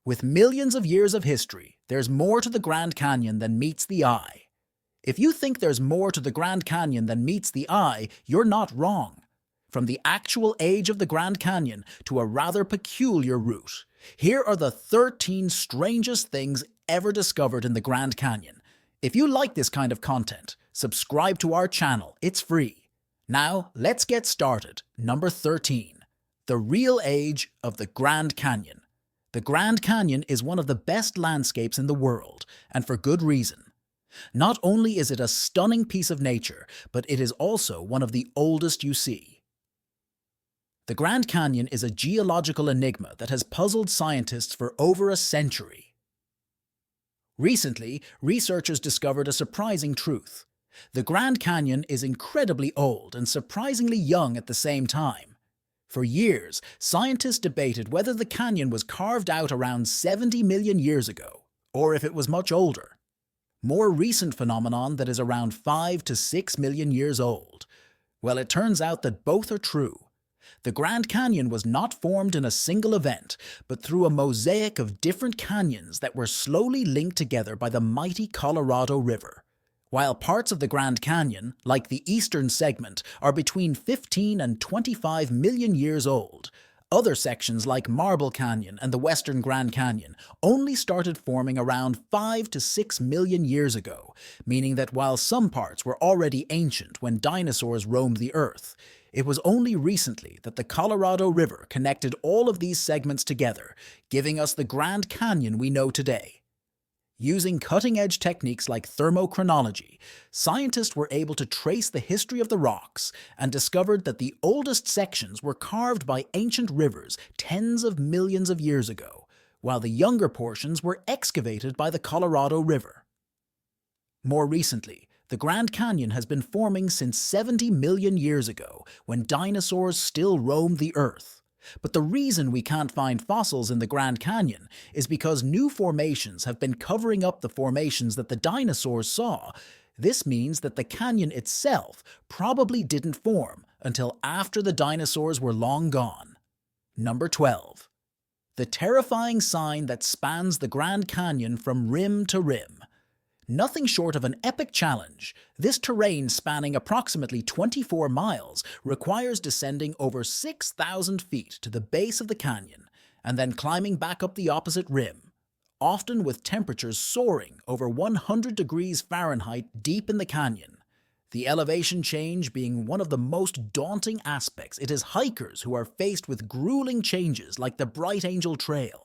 With millions of years of history, there's more to the Grand Canyon than meets the eye. If you think there's more to the Grand Canyon than meets the eye, you're not wrong. From the actual age of the Grand Canyon to a rather peculiar route, here are the 13 strangest things ever discovered in the Grand Canyon. If you like this kind of content, subscribe to our channel, it's free. Now, let's get started. Number 13. The real age of the Grand Canyon. The Grand Canyon is one of the best landscapes in the world, and for good reason. Not only is it a stunning piece of nature, but it is also one of the oldest you see. The Grand Canyon is a geological enigma that has puzzled scientists for over a century. Recently, researchers discovered a surprising truth. The Grand Canyon is incredibly old and surprisingly young at the same time. For years, scientists debated whether the canyon was carved out around 70 million years ago, or if it was much older. More recent phenomenon that is around 5 to 6 million years old. Well, it turns out that both are true. The Grand Canyon was not formed in a single event, but through a mosaic of different canyons that were slowly linked together by the mighty Colorado River. While parts of the Grand Canyon, like the eastern segment, are between 15 and 25 million years old, other sections like Marble Canyon and the western Grand Canyon only started forming around 5 to 6 million years ago, meaning that while some parts were already ancient when dinosaurs roamed the Earth, it was only recently that the Colorado River connected all of these segments together, giving us the Grand Canyon we know today. Using cutting-edge techniques like thermochronology, scientists were able to trace the history of the rocks and discovered that the oldest sections were carved by ancient rivers tens of millions of years ago, while the younger portions were excavated by the Colorado River. More recently, the Grand Canyon has been forming since 70 million years ago, when dinosaurs still roamed the Earth. But the reason we can't find fossils in the Grand Canyon is because new formations have been covering up the formations that the dinosaurs saw. This means that the canyon itself probably didn't form until after the dinosaurs were long gone. Number 12. The terrifying sign that spans the Grand Canyon from rim to rim. Nothing short of an epic challenge, this terrain spanning approximately 24 miles requires descending over 6,000 feet to the base of the canyon and then climbing back up the opposite rim, often with temperatures soaring over 100 degrees Fahrenheit deep in the canyon. The elevation change being one of the most daunting aspects, it is hikers who are faced with grueling changes like the Bright Angel Trail.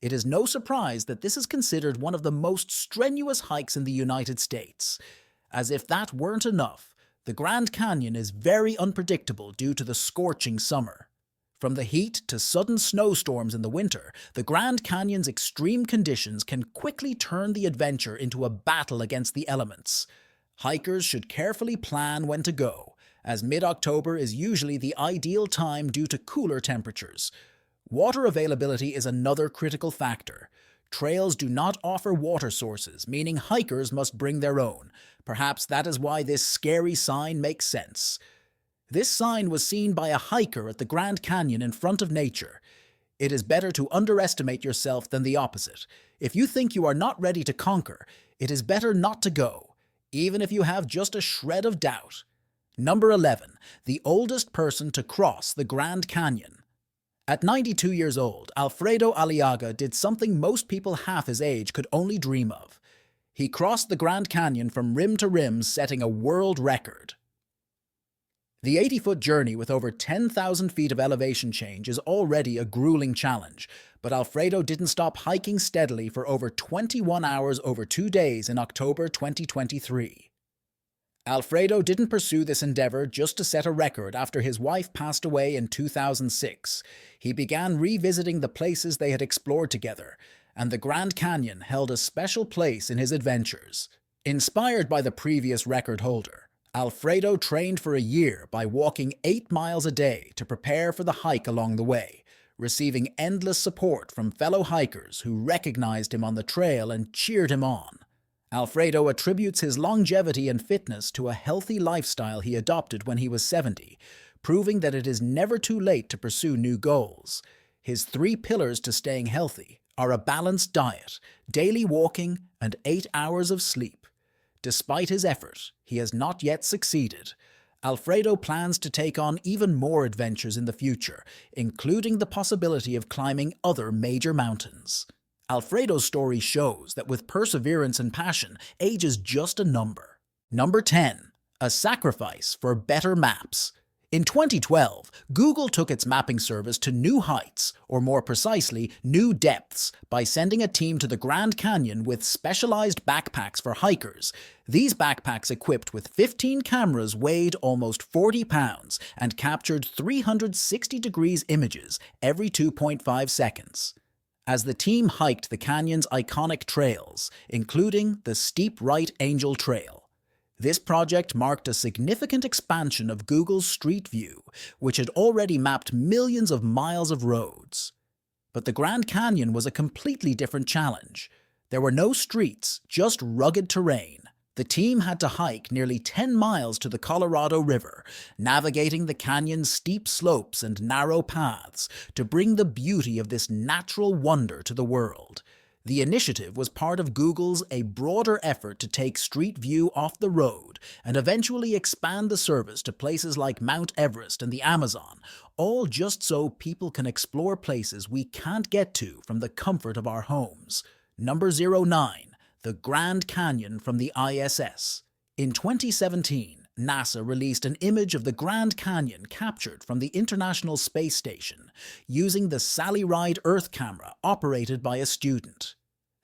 It is no surprise that this is considered one of the most strenuous hikes in the United States. As if that weren't enough, the Grand Canyon is very unpredictable due to the scorching summer. From the heat to sudden snowstorms in the winter, the Grand Canyon's extreme conditions can quickly turn the adventure into a battle against the elements. Hikers should carefully plan when to go, as mid-October is usually the ideal time due to cooler temperatures. Water availability is another critical factor. Trails do not offer water sources, meaning hikers must bring their own. Perhaps that is why this scary sign makes sense. This sign was seen by a hiker at the Grand Canyon in front of nature. It is better to underestimate yourself than the opposite. If you think you are not ready to conquer, it is better not to go, even if you have just a shred of doubt. Number 11. The oldest person to cross the Grand Canyon. At 92 years old, Alfredo Aliaga did something most people half his age could only dream of. He crossed the Grand Canyon from rim to rim, setting a world record. The 80-foot journey with over 10,000 feet of elevation change is already a grueling challenge, but Alfredo didn't stop hiking steadily for over 21 hours over 2 days in October 2023. Alfredo didn't pursue this endeavor just to set a record after his wife passed away in 2006. He began revisiting the places they had explored together, and the Grand Canyon held a special place in his adventures. Inspired by the previous record holder, Alfredo trained for a year by walking 8 miles a day to prepare for the hike along the way, receiving endless support from fellow hikers who recognized him on the trail and cheered him on. Alfredo attributes his longevity and fitness to a healthy lifestyle he adopted when he was 70, proving that it is never too late to pursue new goals. His 3 pillars to staying healthy are a balanced diet, daily walking, and 8 hours of sleep. Despite his effort, he has not yet succeeded. Alfredo plans to take on even more adventures in the future, including the possibility of climbing other major mountains. Alfredo's story shows that with perseverance and passion, age is just a number. Number 10. A sacrifice for better maps. In 2012, Google took its mapping service to new heights, or more precisely, new depths, by sending a team to the Grand Canyon with specialized backpacks for hikers. These backpacks, equipped with 15 cameras, weighed almost 40 pounds and captured 360 degrees images every 2.5 seconds. As the team hiked the canyon's iconic trails, including the steep Right Angel Trail, this project marked a significant expansion of Google's Street View, which had already mapped millions of miles of roads. But the Grand Canyon was a completely different challenge. There were no streets, just rugged terrain. The team had to hike nearly 10 miles to the Colorado River, navigating the canyon's steep slopes and narrow paths to bring the beauty of this natural wonder to the world. The initiative was part of Google's a broader effort to take Street View off the road and eventually expand the service to places like Mount Everest and the Amazon, all just so people can explore places we can't get to from the comfort of our homes. Number 09. The Grand Canyon from the ISS. In 2017, NASA released an image of the Grand Canyon captured from the International Space Station using the Sally Ride Earth camera operated by a student.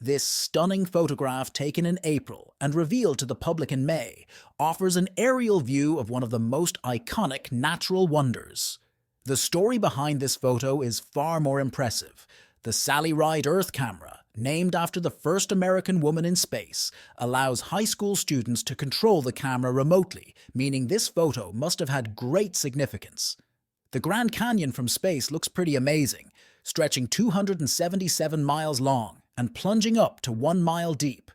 This stunning photograph, taken in April and revealed to the public in May, offers an aerial view of one of the most iconic natural wonders. The story behind this photo is far more impressive. The Sally Ride Earth camera, named after the first American woman in space, allows high school students to control the camera remotely, meaning this photo must have had great significance. The Grand Canyon from space looks pretty amazing, stretching 277 miles long and plunging up to 1 mile deep.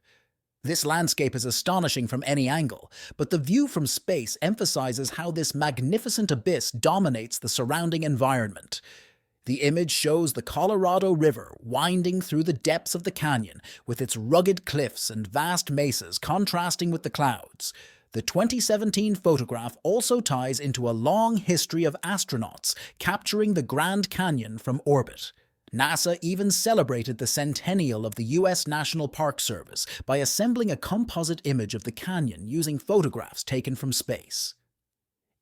This landscape is astonishing from any angle, but the view from space emphasizes how this magnificent abyss dominates the surrounding environment. The image shows the Colorado River winding through the depths of the canyon, with its rugged cliffs and vast mesas contrasting with the clouds. The 2017 photograph also ties into a long history of astronauts capturing the Grand Canyon from orbit. NASA even celebrated the centennial of the U.S. National Park Service by assembling a composite image of the canyon using photographs taken from space.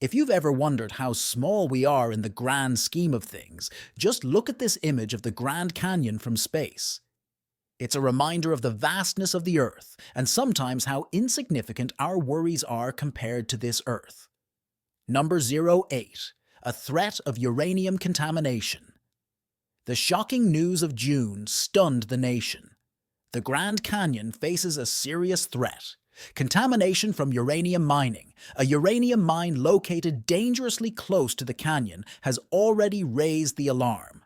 If you've ever wondered how small we are in the grand scheme of things, just look at this image of the Grand Canyon from space. It's a reminder of the vastness of the Earth, and sometimes how insignificant our worries are compared to this Earth. Number 08. A threat of uranium contamination. The shocking news of June stunned the nation. The Grand Canyon faces a serious threat. Contamination from uranium mining. A uranium mine located dangerously close to the canyon has already raised the alarm.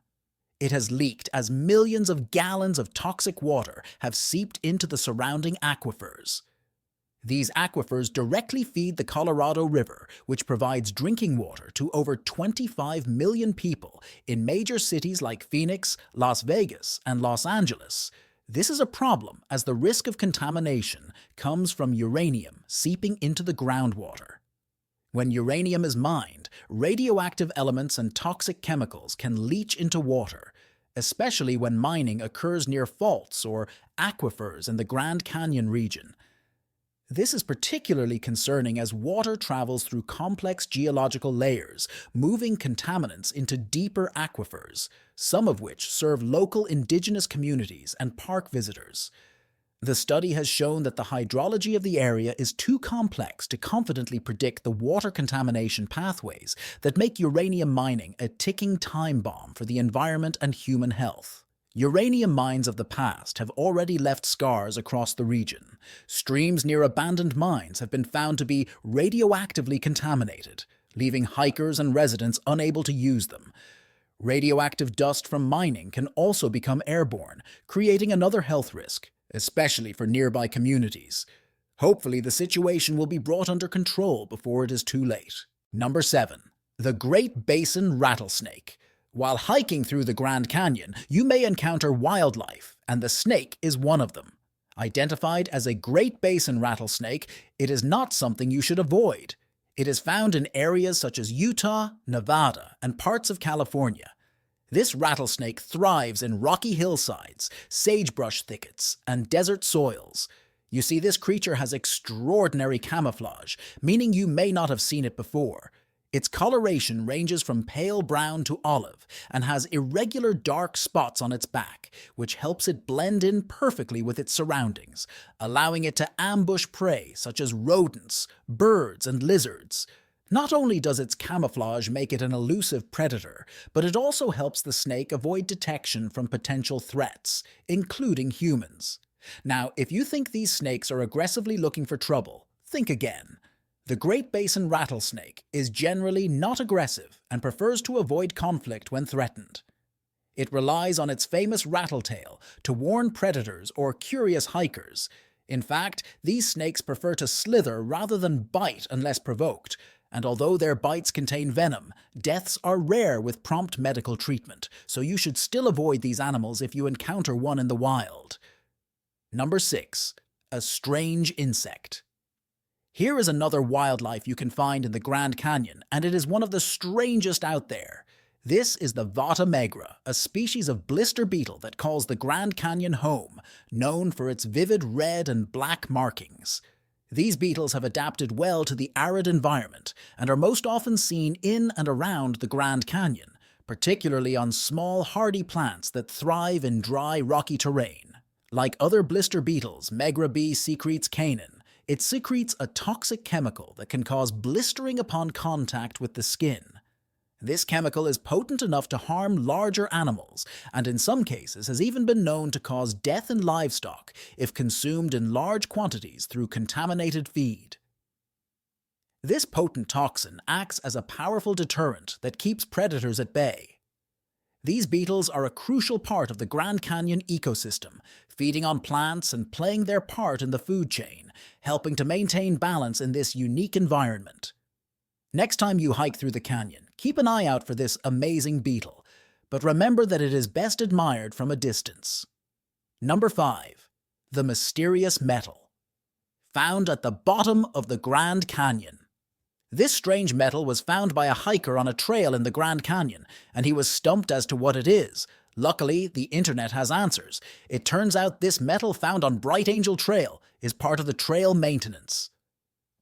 It has leaked as millions of gallons of toxic water have seeped into the surrounding aquifers. These aquifers directly feed the Colorado River, which provides drinking water to over 25 million people in major cities like Phoenix, Las Vegas, and Los Angeles. This is a problem as the risk of contamination comes from uranium seeping into the groundwater. When uranium is mined, radioactive elements and toxic chemicals can leach into water, especially when mining occurs near faults or aquifers in the Grand Canyon region. This is particularly concerning as water travels through complex geological layers, moving contaminants into deeper aquifers, some of which serve local indigenous communities and park visitors. The study has shown that the hydrology of the area is too complex to confidently predict the water contamination pathways that make uranium mining a ticking time bomb for the environment and human health. Uranium mines of the past have already left scars across the region. Streams near abandoned mines have been found to be radioactively contaminated, leaving hikers and residents unable to use them. Radioactive dust from mining can also become airborne, creating another health risk, especially for nearby communities. Hopefully, the situation will be brought under control before it is too late. Number 7. The Great Basin Rattlesnake. While hiking through the Grand Canyon, you may encounter wildlife, and the snake is one of them. Identified as a Great Basin rattlesnake, it is not something you should avoid. It is found in areas such as Utah, Nevada, and parts of California. This rattlesnake thrives in rocky hillsides, sagebrush thickets, and desert soils. You see, this creature has extraordinary camouflage, meaning you may not have seen it before. Its coloration ranges from pale brown to olive and has irregular dark spots on its back, which helps it blend in perfectly with its surroundings, allowing it to ambush prey such as rodents, birds, and lizards. Not only does its camouflage make it an elusive predator, but it also helps the snake avoid detection from potential threats, including humans. Now, if you think these snakes are aggressively looking for trouble, think again. The Great Basin rattlesnake is generally not aggressive and prefers to avoid conflict when threatened. It relies on its famous rattletail to warn predators or curious hikers. In fact, these snakes prefer to slither rather than bite unless provoked, and although their bites contain venom, deaths are rare with prompt medical treatment, so you should still avoid these animals if you encounter one in the wild. Number 6. A strange insect. Here is another wildlife you can find in the Grand Canyon, and it is one of the strangest out there. This is the Vata megra, a species of blister beetle that calls the Grand Canyon home, known for its vivid red and black markings. These beetles have adapted well to the arid environment and are most often seen in and around the Grand Canyon, particularly on small hardy plants that thrive in dry, rocky terrain. Like other blister beetles, Megra bee secretes canin. It secretes a toxic chemical that can cause blistering upon contact with the skin. This chemical is potent enough to harm larger animals, and in some cases has even been known to cause death in livestock if consumed in large quantities through contaminated feed. This potent toxin acts as a powerful deterrent that keeps predators at bay. These beetles are a crucial part of the Grand Canyon ecosystem, feeding on plants and playing their part in the food chain, helping to maintain balance in this unique environment. Next time you hike through the canyon, keep an eye out for this amazing beetle, but remember that it is best admired from a distance. Number 5. The mysterious metal. Found at the bottom of the Grand Canyon. This strange metal was found by a hiker on a trail in the Grand Canyon, and he was stumped as to what it is. Luckily, the internet has answers. It turns out this metal found on Bright Angel Trail is part of the trail maintenance.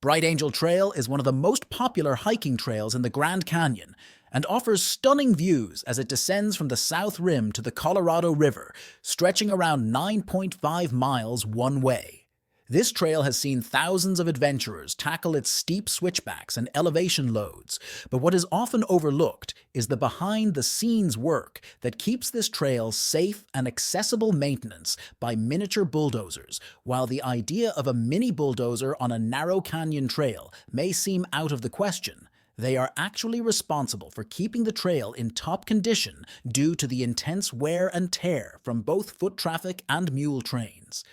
Bright Angel Trail is one of the most popular hiking trails in the Grand Canyon and offers stunning views as it descends from the south rim to the Colorado River, stretching around 9.5 miles one way. This trail has seen thousands of adventurers tackle its steep switchbacks and elevation loads, but what is often overlooked is the behind-the-scenes work that keeps this trail safe and accessible maintenance by miniature bulldozers. While the idea of a mini bulldozer on a narrow canyon trail may seem out of the question, they are actually responsible for keeping the trail in top condition due to the intense wear and tear from both foot traffic and mule trains.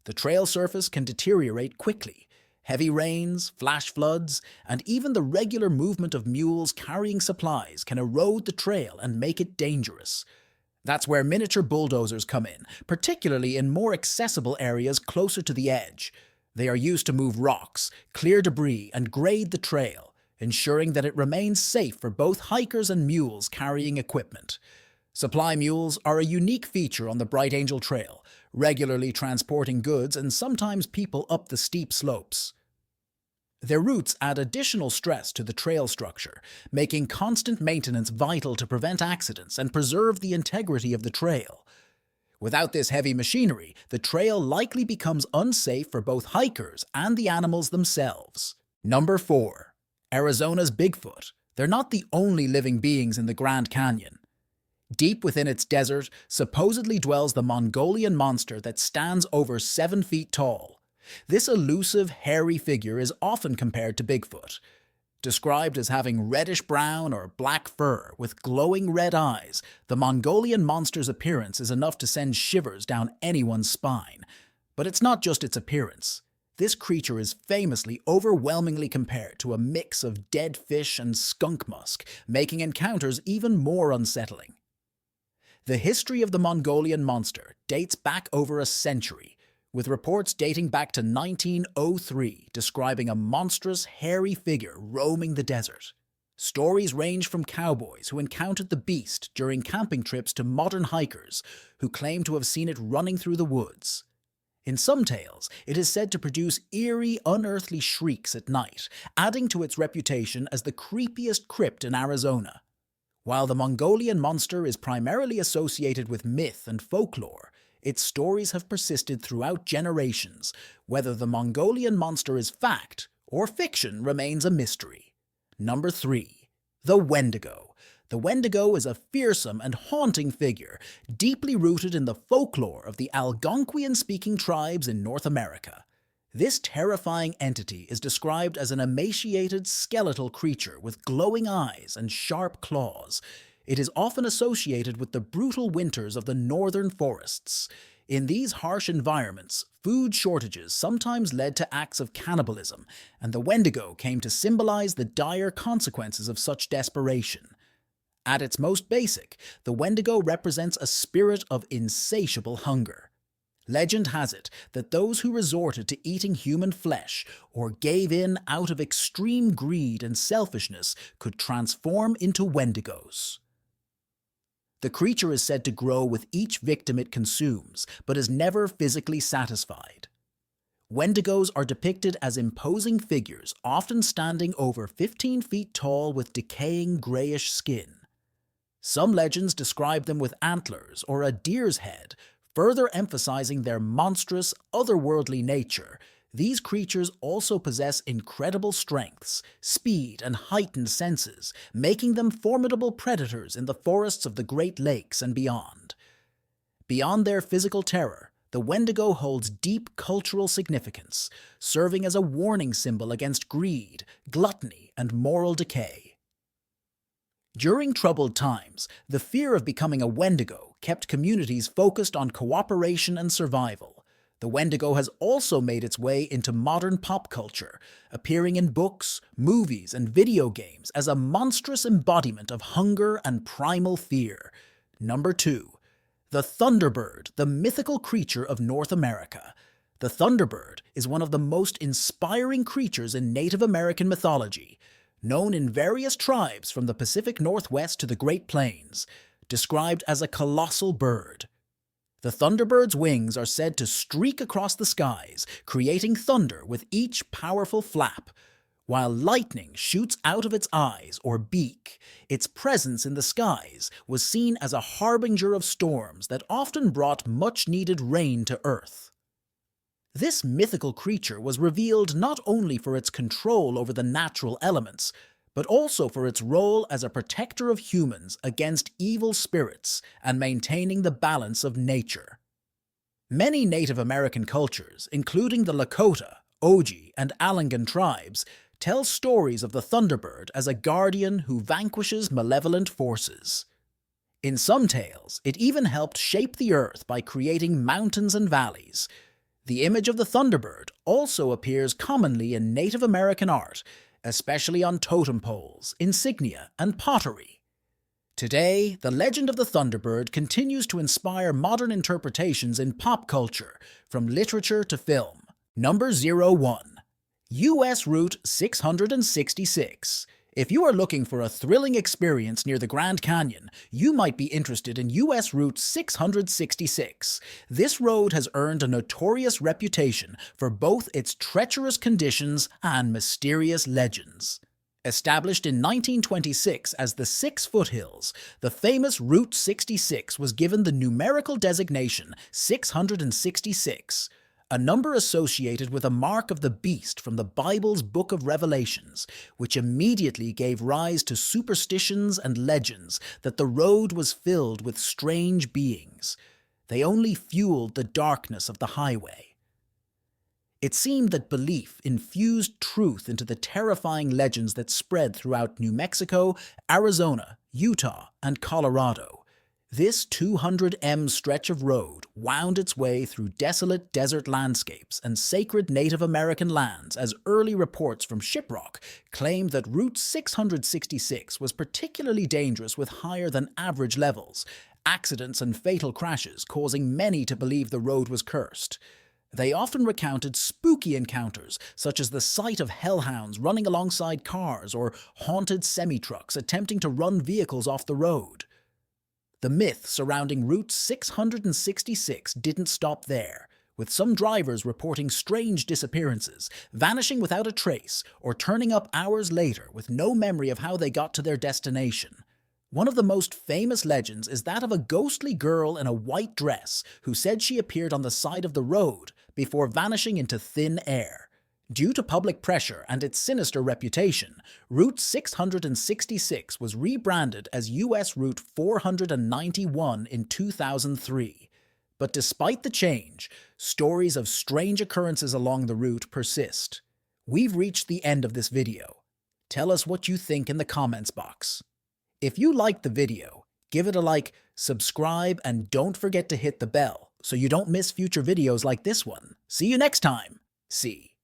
The trail surface can deteriorate quickly. Heavy rains, flash floods, and even the regular movement of mules carrying supplies can erode the trail and make it dangerous. That's where miniature bulldozers come in, particularly in more accessible areas closer to the edge. They are used to move rocks, clear debris, and grade the trail, ensuring that it remains safe for both hikers and mules carrying equipment. Supply mules are a unique feature on the Bright Angel Trail, regularly transporting goods and sometimes people up the steep slopes. Their routes add additional stress to the trail structure, making constant maintenance vital to prevent accidents and preserve the integrity of the trail. Without this heavy machinery, the trail likely becomes unsafe for both hikers and the animals themselves. Number 4. Arizona's Bigfoot. They're not the only living beings in the Grand Canyon. Deep within its desert, supposedly dwells the Mongolian monster that stands over 7 feet tall. This elusive, hairy figure is often compared to Bigfoot. Described as having reddish-brown or black fur with glowing red eyes, the Mongolian monster's appearance is enough to send shivers down anyone's spine. But it's not just its appearance. This creature is famously overwhelmingly compared to a mix of dead fish and skunk musk, making encounters even more unsettling. The history of the Mongolian monster dates back over a century, with reports dating back to 1903 describing a monstrous, hairy figure roaming the desert. Stories range from cowboys who encountered the beast during camping trips to modern hikers who claim to have seen it running through the woods. In some tales, it is said to produce eerie, unearthly shrieks at night, adding to its reputation as the creepiest crypt in Arizona. While the Mongolian monster is primarily associated with myth and folklore, its stories have persisted throughout generations. Whether the Mongolian monster is fact or fiction remains a mystery. Number 3. The Wendigo. The Wendigo is a fearsome and haunting figure, deeply rooted in the folklore of the Algonquian-speaking tribes in North America. This terrifying entity is described as an emaciated, skeletal creature with glowing eyes and sharp claws. It is often associated with the brutal winters of the northern forests. In these harsh environments, food shortages sometimes led to acts of cannibalism, and the Wendigo came to symbolize the dire consequences of such desperation. At its most basic, the Wendigo represents a spirit of insatiable hunger. Legend has it that those who resorted to eating human flesh or gave in out of extreme greed and selfishness could transform into Wendigos. The creature is said to grow with each victim it consumes, but is never physically satisfied. Wendigos are depicted as imposing figures, often standing over 15 feet tall with decaying grayish skin. Some legends describe them with antlers or a deer's head, further emphasizing their monstrous, otherworldly nature. These creatures also possess incredible strengths, speed, and heightened senses, making them formidable predators in the forests of the Great Lakes and beyond. Beyond their physical terror, the Wendigo holds deep cultural significance, serving as a warning symbol against greed, gluttony, and moral decay. During troubled times, the fear of becoming a Wendigo kept communities focused on cooperation and survival. The Wendigo has also made its way into modern pop culture, appearing in books, movies, and video games as a monstrous embodiment of hunger and primal fear. Number 2. The Thunderbird, the mythical creature of North America. The Thunderbird is one of the most inspiring creatures in Native American mythology, known in various tribes from the Pacific Northwest to the Great Plains, described as a colossal bird. The Thunderbird's wings are said to streak across the skies, creating thunder with each powerful flap. While lightning shoots out of its eyes or beak, its presence in the skies was seen as a harbinger of storms that often brought much-needed rain to Earth. This mythical creature was revealed not only for its control over the natural elements, but also for its role as a protector of humans against evil spirits and maintaining the balance of nature. Many Native American cultures, including the Lakota, Oji, and Alangan tribes, tell stories of the Thunderbird as a guardian who vanquishes malevolent forces. In some tales, it even helped shape the earth by creating mountains and valleys. The image of the Thunderbird also appears commonly in Native American art, especially on totem poles, insignia, and pottery. Today, the legend of the Thunderbird continues to inspire modern interpretations in pop culture, from literature to film. Number 01. U.S. Route 666. If you are looking for a thrilling experience near the Grand Canyon, you might be interested in U.S. Route 666. This road has earned a notorious reputation for both its treacherous conditions and mysterious legends. Established in 1926 as the Six Foothills, the famous Route 66 was given the numerical designation 666. A number associated with a mark of the beast from the Bible's Book of Revelations, which immediately gave rise to superstitions and legends that the road was filled with strange beings. They only fueled the darkness of the highway. It seemed that belief infused truth into the terrifying legends that spread throughout New Mexico, Arizona, Utah, and Colorado. This 200 m stretch of road wound its way through desolate desert landscapes and sacred Native American lands as early reports from Shiprock claimed that Route 666 was particularly dangerous with higher than average levels, accidents and fatal crashes causing many to believe the road was cursed. They often recounted spooky encounters, such as the sight of hellhounds running alongside cars or haunted semi-trucks attempting to run vehicles off the road. The myth surrounding Route 666 didn't stop there, with some drivers reporting strange disappearances, vanishing without a trace, or turning up hours later with no memory of how they got to their destination. One of the most famous legends is that of a ghostly girl in a white dress who said she appeared on the side of the road before vanishing into thin air. Due to public pressure and its sinister reputation, Route 666 was rebranded as US Route 491 in 2003. But despite the change, stories of strange occurrences along the route persist. We've reached the end of this video. Tell us what you think in the comments box. If you liked the video, give it a like, subscribe, and don't forget to hit the bell so you don't miss future videos like this one. See you next time. See.